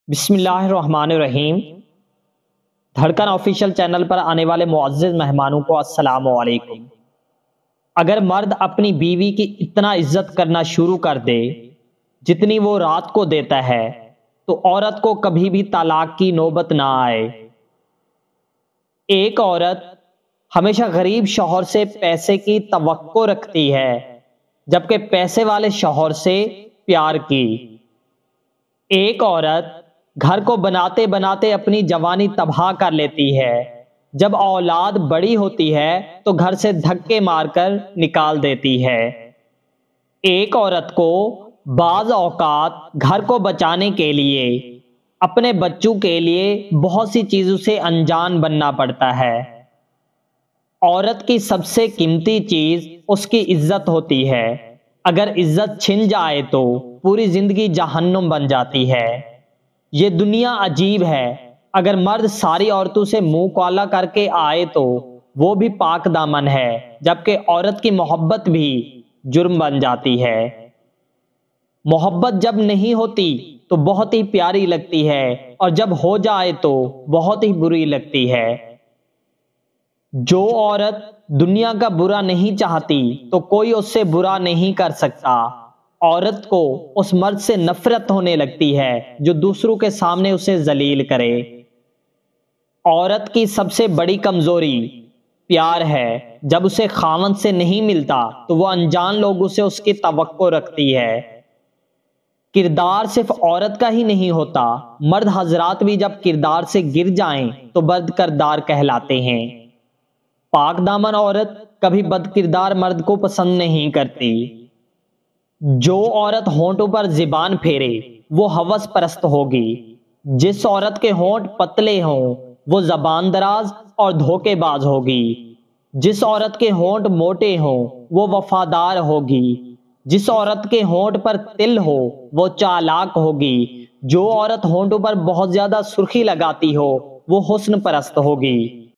بسم اللہ الرحمن الرحیم۔ دھڑکن آفیشیل چینل پر آنے والے معزز مہمانوں کو السلام علیکم۔ اگر مرد اپنی بیوی کی اتنا عزت کرنا شروع کر دے جتنی وہ رات کو دیتا ہے تو عورت کو کبھی بھی طلاق کی نوبت نہ آئے۔ ایک عورت ہمیشہ غریب شوہر سے پیسے کی توقع رکھتی ہے جبکہ پیسے والے شوہر سے پیار کی۔ ایک عورت گھر کو بناتے بناتے اپنی جوانی تباہ کر لیتی ہے، جب اولاد بڑی ہوتی ہے تو گھر سے دھکے مار کر نکال دیتی ہے۔ ایک عورت کو بعض اوقات گھر کو بچانے کے لیے، اپنے بچوں کے لیے بہت سی چیزوں سے انجان بننا پڑتا ہے۔ عورت کی سب سے قیمتی چیز اس کی عزت ہوتی ہے۔ اگر عزت چھن جائے تو پوری زندگی جہنم بن جاتی ہے۔ یہ دنیا عجیب ہے، اگر مرد ساری عورتوں سے منہ کالا کر کے آئے تو وہ بھی پاک دامن ہے، جبکہ عورت کی محبت بھی جرم بن جاتی ہے۔ محبت جب نہیں ہوتی تو بہت ہی پیاری لگتی ہے اور جب ہو جائے تو بہت ہی بری لگتی ہے۔ جو عورت دنیا کا برا نہیں چاہتی تو کوئی اس سے برا نہیں کر سکتا۔ عورت کو اس مرد سے نفرت ہونے لگتی ہے جو دوسروں کے سامنے اسے ذلیل کرے۔ عورت کی سب سے بڑی کمزوری پیار ہے۔ جب اسے خاوند سے نہیں ملتا تو وہ انجان لوگوں سے اس کی توقع رکھتی ہے۔ کردار صرف عورت کا ہی نہیں ہوتا، مرد حضرات بھی جب کردار سے گر جائیں تو بد کردار کہلاتے ہیں۔ پاک دامن عورت کبھی بد کردار مرد کو پسند نہیں کرتی۔ جو عورت ہونٹوں پر زبان پھیرے وہ ہوس پرست ہوگی۔ جس عورت کے ہونٹ پتلے ہوں وہ زبان دراز اور دھوکے باز ہوگی۔ جس عورت کے ہونٹ موٹے ہوں وہ وفادار ہوگی۔ جس عورت کے ہونٹ پر تل ہو وہ چالاک ہوگی۔ جو عورت ہونٹوں پر بہت زیادہ سرخی لگاتی ہو وہ حسن پرست ہوگی۔